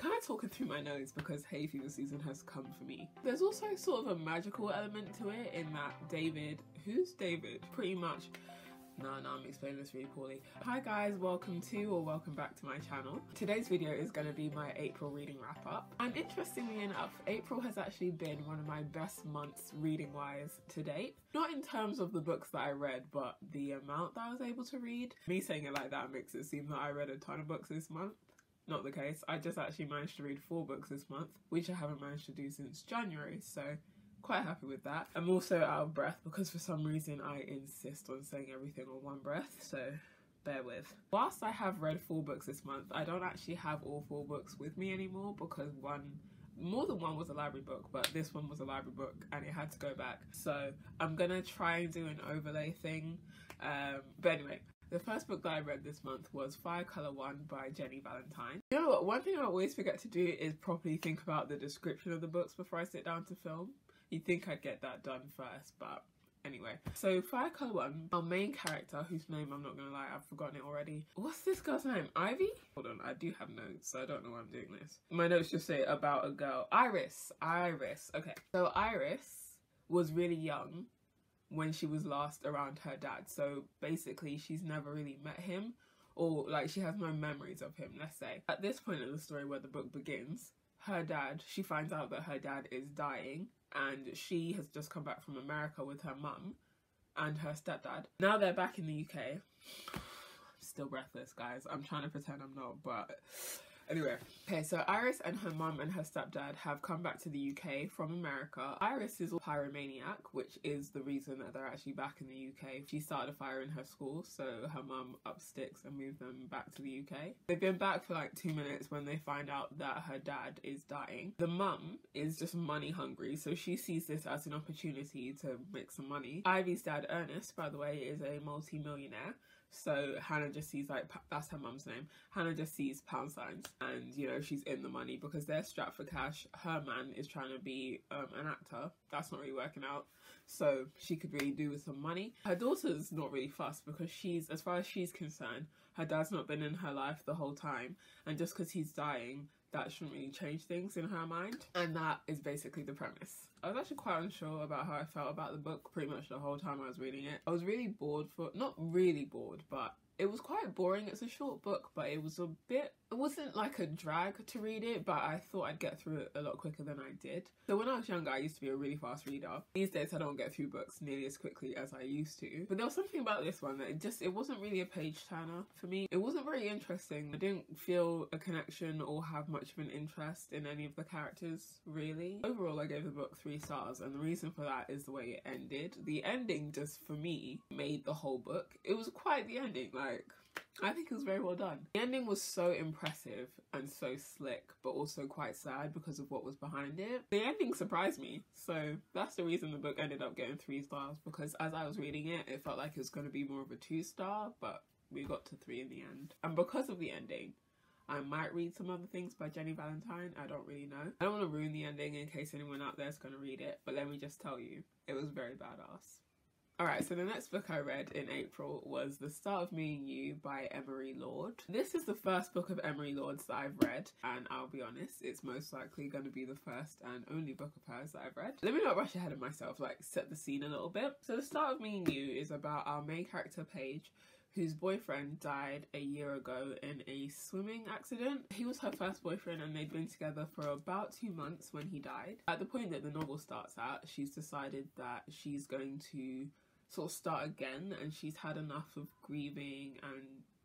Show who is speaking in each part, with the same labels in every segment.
Speaker 1: kind of talking through my nose because hay fever season has come for me. There's also sort of a magical element to it in that David, who's David? Pretty much, no, I'm explaining this really poorly. Hi guys, welcome back to my channel. Today's video is going to be my April reading wrap up. And interestingly enough, April has actually been one of my best months reading wise to date. Not in terms of the books that I read, but the amount that I was able to read. Me saying it like that makes it seem that I read a ton of books this month. Not the case. I just actually managed to read 4 books this month, which I haven't managed to do since January, so quite happy with that. I'm also out of breath because for some reason I insist on saying everything on one breath, so bear with. Whilst I have read 4 books this month, I don't actually have all 4 books with me anymore because more than one was a library book, but this one was a library book and it had to go back. So I'm gonna try and do an overlay thing. But anyway, the first book that I read this month was Fire Colour 1 by Jenny Valentine. You know what, one thing I always forget to do is properly think about the description of the books before I sit down to film. You'd think I'd get that done first, but anyway. So Fire Colour 1, our main character, whose name I'm not gonna lie, I've forgotten it already. What's this girl's name? Ivy? Hold on, I do have notes, so I don't know why I'm doing this. My notes just say about a girl. Iris. Okay. So Iris was really young when she was last around her dad. So basically she's never really met him, or like she has no memories of him, let's say. At this point in the story where the book begins, she finds out that her dad is dying and she has just come back from America with her mum and her stepdad. Now they're back in the UK. I'm still breathless, guys. I'm trying to pretend I'm not, but anyway. Okay, so Iris and her mum and her stepdad have come back to the UK from America. Iris is a pyromaniac, which is the reason that they're actually back in the UK. She started a fire in her school, so her mum upped sticks and moved them back to the UK. They've been back for like 2 minutes when they find out that her dad is dying. The mum is just money hungry, so she sees this as an opportunity to make some money. Ivy's dad, Ernest, by the way, is a multi-millionaire. So Hannah just sees, like, that's her mum's name. Hannah just sees pound signs and, you know, she's in the money because they're strapped for cash. Her man is trying to be an actor. That's not really working out. So she could really do with some money. Her daughter's not really fussed because as far as she's concerned, her dad's not been in her life the whole time. And just because he's dying, that shouldn't really change things in her mind. And that is basically the premise. I was actually quite unsure about how I felt about the book pretty much the whole time I was reading it. I was really bored not really bored, but it was quite boring. It's a short book, but it wasn't like a drag to read it, but I thought I'd get through it a lot quicker than I did. So when I was younger, I used to be a really fast reader. These days, I don't get through books nearly as quickly as I used to. But there was something about this one that it wasn't really a page turner for me. It wasn't very interesting. I didn't feel a connection or have much of an interest in any of the characters, really. Overall, I gave the book 3 stars, and the reason for that is the way it ended. The ending just, for me, made the whole book. It was quite the ending, like, I think it was very well done. The ending was so impressive and so slick, but also quite sad because of what was behind it. The ending surprised me, so that's the reason the book ended up getting 3 stars, because as I was reading it, it felt like it was going to be more of a 2-star, but we got to 3 in the end. And because of the ending, I might read some other things by Jenny Valentine. I don't really know. I don't want to ruin the ending in case anyone out there is going to read it, but let me just tell you, it was very badass. Alright, so the next book I read in April was The Start of Me and You by Emery Lord. This is the first book of Emery Lord's that I've read, and I'll be honest, it's most likely going to be the first and only book of hers that I've read. Let me not rush ahead of myself, like set the scene a little bit. So The Start of Me and You is about our main character, Paige, whose boyfriend died a year ago in a swimming accident. He was her first boyfriend and they'd been together for about 2 months when he died. At the point that the novel starts at, she's decided that she's going to sort of start again, and she's had enough of grieving and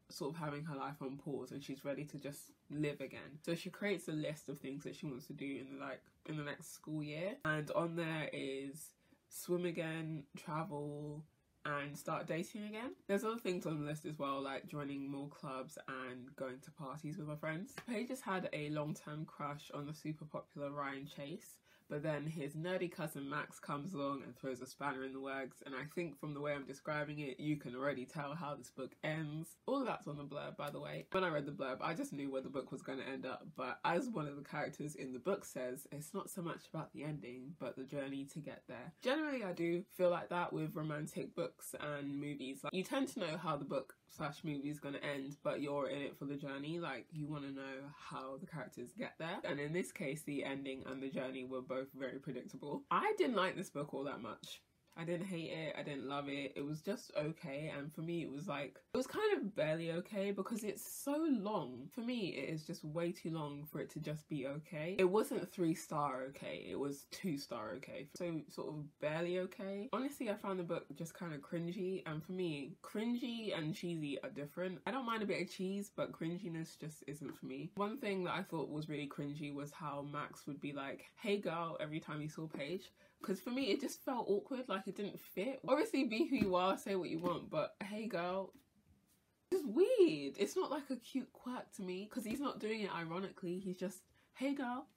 Speaker 1: sort of having her life on pause, and she's ready to just live again. So she creates a list of things that she wants to do in the next school year, and on there is swim again, travel, and start dating again. There's other things on the list as well, like joining more clubs and going to parties with her friends. Paige has had a long-term crush on the super popular Ryan Chase, but then his nerdy cousin Max comes along and throws a spanner in the works, and I think from the way I'm describing it, you can already tell how this book ends. All of that's on the blurb, by the way. When I read the blurb, I just knew where the book was going to end up, but as one of the characters in the book says, it's not so much about the ending, but the journey to get there. Generally, I do feel like that with romantic books and movies. Like, you tend to know how the book slash movie is going to end, but you're in it for the journey. Like, you want to know how the characters get there. And in this case, the ending and the journey were both very predictable. I didn't like this book all that much. I didn't hate it, I didn't love it, it was just okay. And for me it was like, it was kind of barely okay because it's so long. For me it is just way too long for it to just be okay. It wasn't 3-star okay, it was 2-star okay. So sort of barely okay. Honestly, I found the book just kind of cringy, and for me, cringy and cheesy are different. I don't mind a bit of cheese, but cringiness just isn't for me. One thing that I thought was really cringy was how Max would be like, hey girl, every time he saw Paige. Because for me, it just felt awkward, like it didn't fit. Obviously, be who you are, say what you want, but hey girl, it's weird. It's not like a cute quirk to me, because he's not doing it ironically. He's just, hey girl.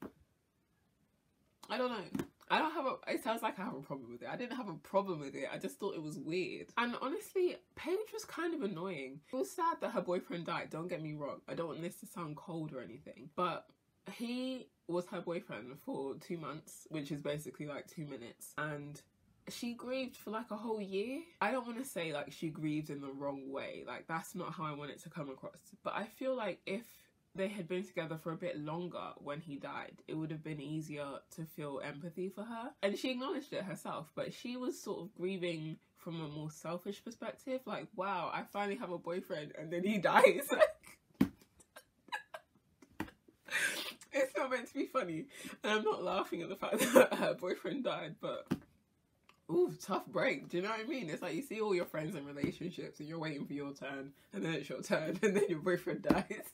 Speaker 1: I don't know. I don't have a, it sounds like I have a problem with it. I didn't have a problem with it. I just thought it was weird. And honestly, Paige was kind of annoying. It was sad that her boyfriend died, don't get me wrong. I don't want this to sound cold or anything, but he was her boyfriend for 2 months, which is basically like 2 minutes, and she grieved for like a whole year. I don't want to say like she grieved in the wrong way, like that's not how I want it to come across, but I feel like if they had been together for a bit longer when he died, it would have been easier to feel empathy for her. And she acknowledged it herself, but she was sort of grieving from a more selfish perspective, like, wow, I finally have a boyfriend and then he dies. It's not meant to be funny, and I'm not laughing at the fact that her boyfriend died, but ooh, tough break. Do you know what I mean? It's like you see all your friends in relationships and you're waiting for your turn, and then it's your turn, and then your boyfriend dies.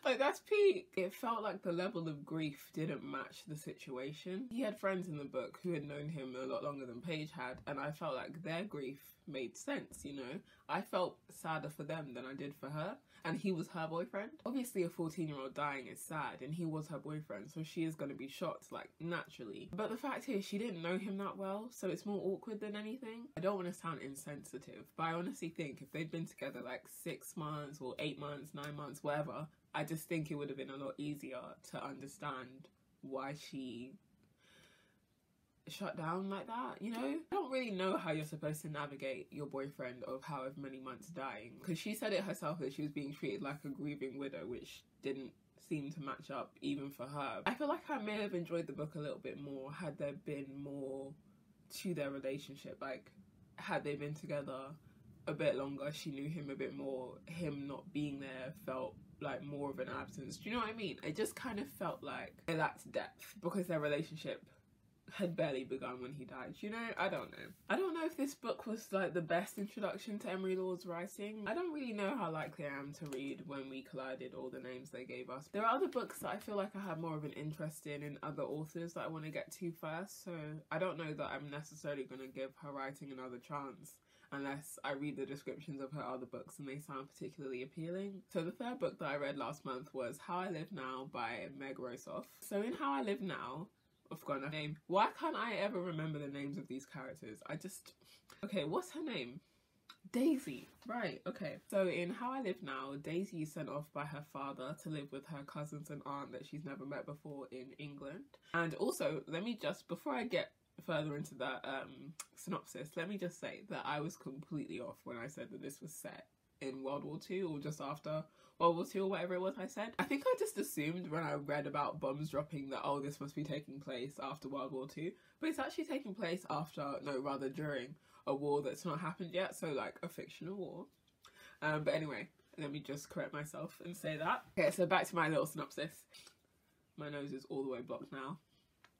Speaker 1: Like, that's peak. It felt like the level of grief didn't match the situation. He had friends in the book who had known him a lot longer than Paige had, and I felt like their grief made sense, you know? I felt sadder for them than I did for her, and he was her boyfriend. Obviously a 14-year-old dying is sad, and he was her boyfriend, so she is going to be shocked, like, naturally. But the fact is, she didn't know him that well, so it's more awkward than anything. I don't want to sound insensitive, but I honestly think if they'd been together like 6 months or 8 months, 9 months, whatever, I just think it would have been a lot easier to understand why she shut down like that, you know? I don't really know how you're supposed to navigate your boyfriend of however many months dying, because she said it herself that she was being treated like a grieving widow, which didn't seem to match up even for her. I feel like I may have enjoyed the book a little bit more had there been more to their relationship. Like, had they been together a bit longer, she knew him a bit more, him not being there felt like more of an absence. Do you know what I mean? It just kind of felt like it lacked depth because their relationship had barely begun when he died, you know? I don't know. I don't know if this book was like the best introduction to Emery Lord's writing. I don't really know how likely I am to read When We Collided, all the names they gave us. There are other books that I feel like I have more of an interest in other authors that I want to get to first, so I don't know that I'm necessarily going to give her writing another chance unless I read the descriptions of her other books and they sound particularly appealing. So the third book that I read last month was How I Live Now by Meg Rosoff. So in How I Live Now, I've forgotten her name. Why can't I ever remember the names of these characters? Okay, what's her name? Daisy. Right, okay. So in How I Live Now, Daisy is sent off by her father to live with her cousins and aunt that she's never met before in England. And also, let me just, before I get further into that synopsis, let me just say that I was completely off when I said that this was set in World War II or just after World War II or whatever it was I said. I think I just assumed when I read about bombs dropping that, oh, this must be taking place after World War II, but it's actually taking place after, no, rather during a war that's not happened yet, so like a fictional war. But anyway, let me just correct myself and say that. Okay, so back to my little synopsis. My nose is all the way blocked now.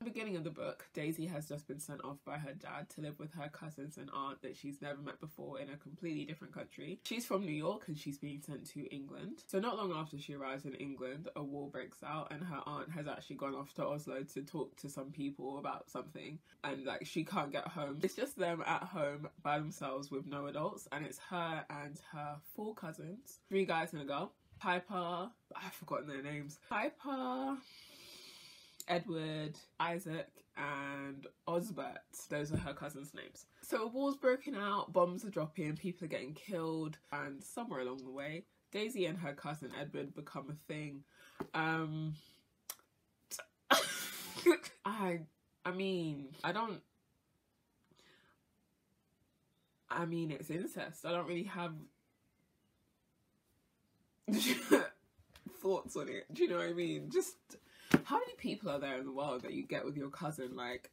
Speaker 1: At the beginning of the book, Daisy has just been sent off by her dad to live with her cousins and aunt that she's never met before in a completely different country. She's from New York and she's being sent to England. So not long after she arrives in England, a war breaks out and her aunt has actually gone off to Oslo to talk to some people about something, and like she can't get home. It's just them at home by themselves with no adults, and it's her and her 4 cousins, 3 guys and a girl. Piper, I've forgotten their names. Piper, Edward, Isaac and Osbert. Those are her cousins' names. So a war's broken out, bombs are dropping, people are getting killed, and somewhere along the way, Daisy and her cousin Edward become a thing. I mean, it's incest. I don't really have thoughts on it. Do you know what I mean? Just how many people are there in the world that you get with your cousin? Like,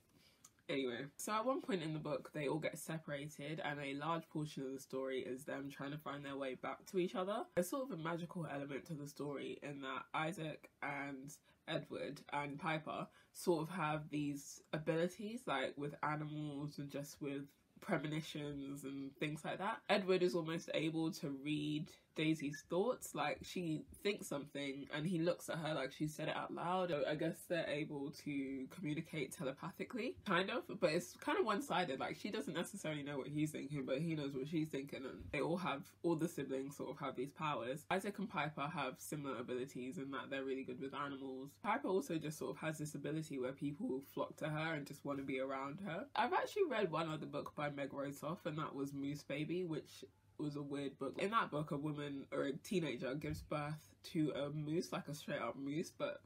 Speaker 1: anyway, so at one point in the book, they all get separated, and a large portion of the story is them trying to find their way back to each other. There's sort of a magical element to the story in that Isaac and Edward and Piper sort of have these abilities, like with animals and just with premonitions and things like that. Edward is almost able to read Daisy's thoughts, like she thinks something and he looks at her like she said it out loud. I guess they're able to communicate telepathically, kind of, but it's kind of one-sided. Like she doesn't necessarily know what he's thinking, but he knows what she's thinking, and they all the siblings sort of have these powers. Isaac and Piper have similar abilities in that they're really good with animals. Piper also just sort of has this ability where people flock to her and just want to be around her. I've actually read one other book by Meg Rosoff, and that was Moose Baby, which was a weird book. In that book, a woman or a teenager gives birth to a moose, like a straight up moose, but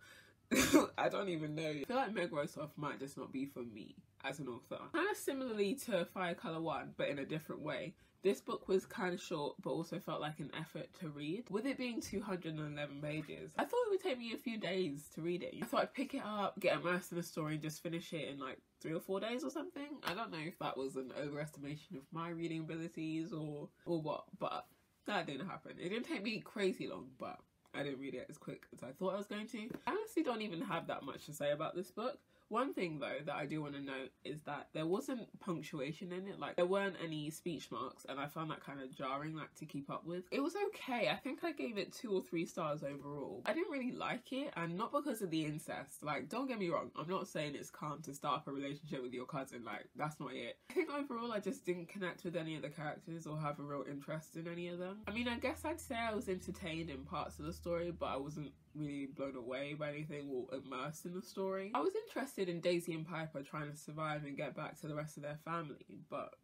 Speaker 1: I don't even know. I feel like Meg Rosoff might just not be for me as an author. Kind of similarly to Fire Colour 1, but in a different way. This book was kind of short, but also felt like an effort to read. With it being 211 pages, I thought it would take me a few days to read it. I thought I'd pick it up, get immersed in the story, and just finish it in like 3 or 4 days or something. I don't know if that was an overestimation of my reading abilities or what, but that didn't happen. It didn't take me crazy long, but I didn't read it as quick as I thought I was going to. I honestly don't even have that much to say about this book. One thing though that I do want to note is that there wasn't punctuation in it. Like there weren't any speech marks, and I found that kind of jarring, like to keep up with. It was okay. I think I gave it 2 or 3 stars overall. I didn't really like it, and not because of the incest. Like, don't get me wrong, I'm not saying it's calm to start up a relationship with your cousin. Like, that's not it. I think overall I just didn't connect with any of the characters or have a real interest in any of them. I mean, I guess I'd say I was entertained in parts of the story, but I wasn't really blown away by anything or immersed in the story. I was interested in Daisy and Piper trying to survive and get back to the rest of their family, but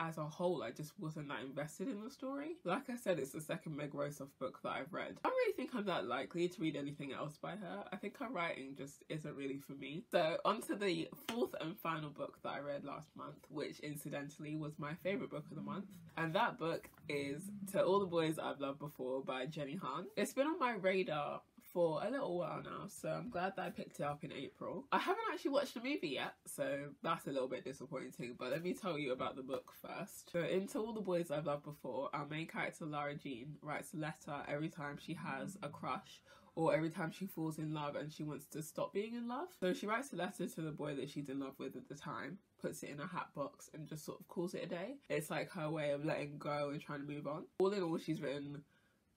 Speaker 1: as a whole I just wasn't that invested in the story. Like I said, it's the second Meg Rosoff book that I've read. I don't really think I'm that likely to read anything else by her. I think her writing just isn't really for me. So on to the 4th and final book that I read last month, which incidentally was my favourite book of the month, and that book is To All the Boys I've Loved Before by Jenny Han. It's been on my radar for a little while now, so I'm glad that I picked it up in April. I haven't actually watched the movie yet, so that's a little bit disappointing, but let me tell you about the book first. So in To All the Boys I've Loved Before, our main character Lara Jean writes a letter every time she has a crush or every time she falls in love and she wants to stop being in love. So she writes a letter to the boy that she's in love with at the time, puts it in a hat box and just sort of calls it a day. It's like her way of letting go and trying to move on. All in all, she's written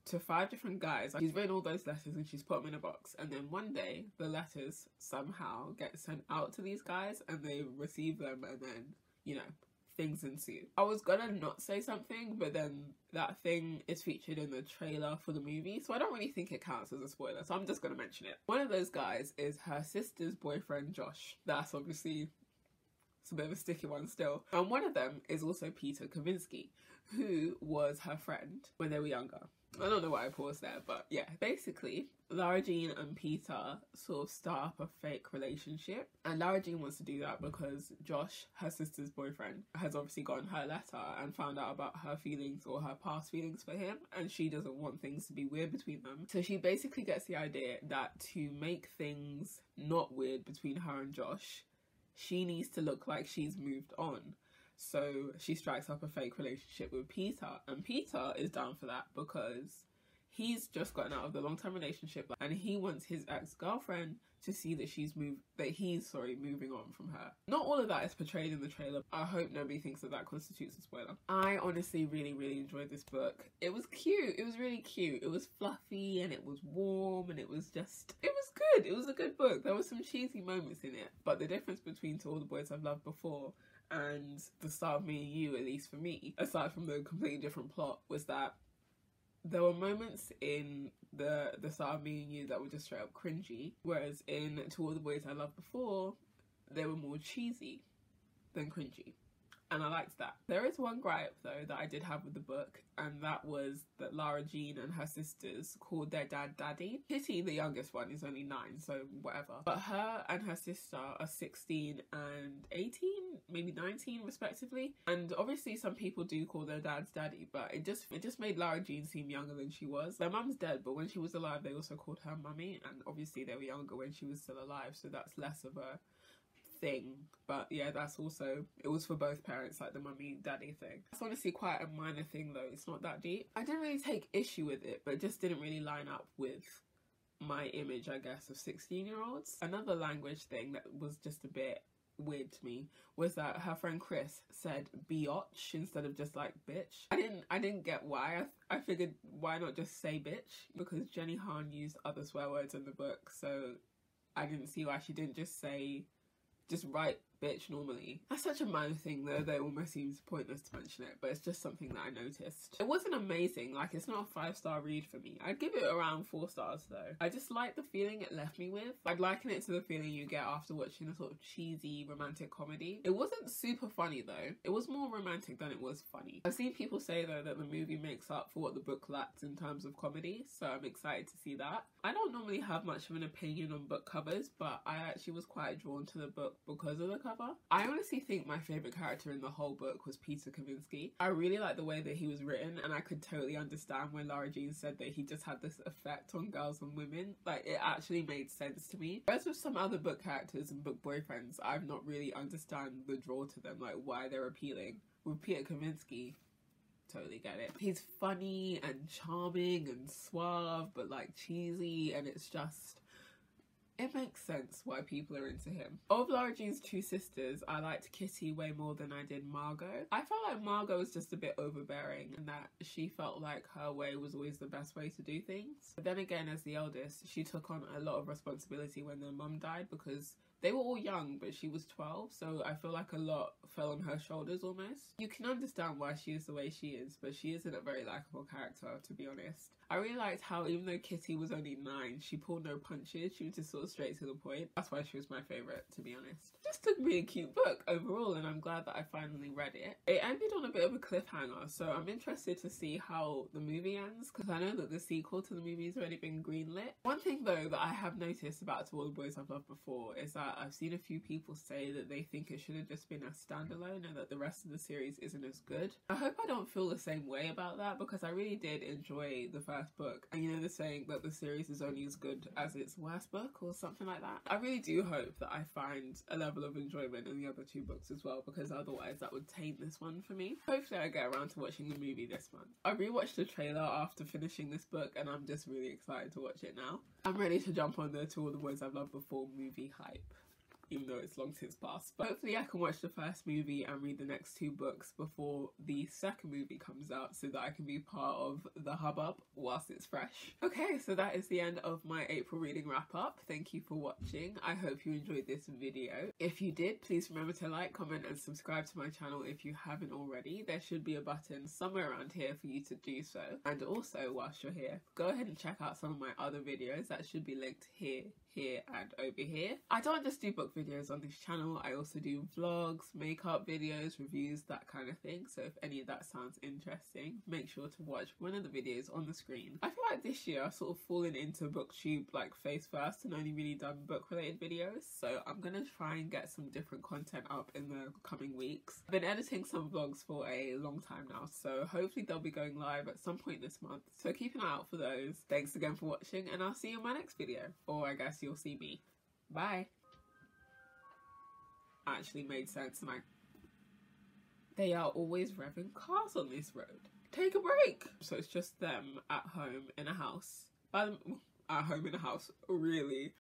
Speaker 1: to 5 different guys. She's written all those letters and she's put them in a box, and then one day the letters somehow get sent out to these guys and they receive them, and then, you know, things ensue. I was gonna not say something, but then that thing is featured in the trailer for the movie, so I don't really think it counts as a spoiler, so I'm just gonna mention it. One of those guys is her sister's boyfriend Josh. That's obviously, it's a bit of a sticky one still. And one of them is also Peter Kavinsky, who was her friend when they were younger. I don't know why I paused there, but yeah. Basically, Lara Jean and Peter sort of start up a fake relationship, and Lara Jean wants to do that because Josh, her sister's boyfriend, has obviously gotten her letter and found out about her feelings or her past feelings for him, and she doesn't want things to be weird between them. So she basically gets the idea that to make things not weird between her and Josh, she needs to look like she's moved on. So she strikes up a fake relationship with Peter, and Peter is down for that because he's just gotten out of the long-term relationship and he wants his ex-girlfriend to see that he's moving on from her. Not all of that is portrayed in the trailer. I hope nobody thinks that constitutes a spoiler. I honestly really enjoyed this book. It was cute. It was really cute. It was fluffy and it was warm and it was good. It was a good book. There were some cheesy moments in it, but the difference between To All the Boys I've Loved Before and The Start of Me and You, at least for me, aside from the completely different plot, was that there were moments in the Start of Me and You that were just straight up cringy, whereas in To All the Boys I Loved Before, they were more cheesy than cringy. and I liked that. There is one gripe though that I did have with the book, and that was that Lara Jean and her sisters called their dad Daddy. Kitty, the youngest one, is only 9, so whatever. But her and her sister are 16 and 18, maybe 19 respectively. And obviously some people do call their dads Daddy, but it just made Lara Jean seem younger than she was. Their mum's dead, but when she was alive they also called her Mummy, and obviously they were younger when she was still alive, so that's less of a thing. But yeah, that's also, it was for both parents, like the mummy daddy thing. It's honestly quite a minor thing though, it's not that deep. I didn't really take issue with it, but it just didn't really line up with my image, I guess, of 16-year-olds. Another language thing that was just a bit weird to me was that her friend Chris said biatch instead of just like bitch. I didn't get why. I figured, why not just say bitch? Because Jenny Han used other swear words in the book, so I didn't see why she didn't just write bitch normally. That's such a minor thing though that it almost seems pointless to mention it, but it's just something that I noticed. It wasn't amazing, like it's not a 5-star read for me. I'd give it around 4 stars though. I just like the feeling it left me with. I'd liken it to the feeling you get after watching a sort of cheesy romantic comedy. It wasn't super funny though. It was more romantic than it was funny. I've seen people say though that the movie makes up for what the book lacked in terms of comedy, so I'm excited to see that. I don't normally have much of an opinion on book covers, but I actually was quite drawn to the book because of the cover. I honestly think my favourite character in the whole book was Peter Kavinsky. I really like the way that he was written, and I could totally understand when Lara Jean said that he just had this effect on girls and women. Like, it actually made sense to me. Whereas with some other book characters and book boyfriends, I've not really understand the draw to them, like why they're appealing. With Peter Kavinsky, totally get it. He's funny and charming and suave, but like cheesy, and it's just, it makes sense why people are into him. Of Lara Jean's 2 sisters, I liked Kitty way more than I did Margot. I felt like Margot was just a bit overbearing, and that she felt like her way was always the best way to do things. But then again, as the eldest, she took on a lot of responsibility when their mum died, because they were all young, but she was 12, so I feel like a lot fell on her shoulders almost. You can understand why she is the way she is, but she isn't a very likeable character, to be honest. I really liked how even though Kitty was only 9, she pulled no punches. She was just sort of straight to the point. That's why she was my favourite, to be honest. Just a really cute book overall, and I'm glad that I finally read it. It ended on a bit of a cliffhanger, so I'm interested to see how the movie ends, because I know that the sequel to the movie has already been greenlit. One thing though that I have noticed about To All the Boys I've Loved Before is that I've seen a few people say that they think it should have just been a standalone and that the rest of the series isn't as good. I hope I don't feel the same way about that, because I really did enjoy the first book, and you know the saying that the series is only as good as its worst book or something like that. I really do hope that I find a level of enjoyment in the other 2 books as well, because otherwise that would taint this one for me. Hopefully I get around to watching the movie this month. I rewatched the trailer after finishing this book, and I'm just really excited to watch it now. I'm ready to jump on the To All the Boys I've Loved Before movie hype, even though it's long since passed. But hopefully I can watch the first movie and read the next 2 books before the second movie comes out, so that I can be part of the hubbub whilst it's fresh. Okay, so that is the end of my April reading wrap up. Thank you for watching. I hope you enjoyed this video. If you did, please remember to like, comment and subscribe to my channel if you haven't already. There should be a button somewhere around here for you to do so. And also, whilst you're here, go ahead and check out some of my other videos that should be linked here, here and over here. I don't just do book videos on this channel, I also do vlogs, makeup videos, reviews, that kind of thing. So if any of that sounds interesting, make sure to watch one of the videos on the screen. I feel like this year I've sort of fallen into booktube like face first and only really done book related videos, so I'm gonna try and get some different content up in the coming weeks. I've been editing some vlogs for a long time now, so hopefully they'll be going live at some point this month, so keep an eye out for those. Thanks again for watching, and I'll see you in my next video, or I guess you'll see me. Bye. Actually made sense, and they are always revving cars on this road. Take a break. So it's just them at home in a house. At home in a house, really.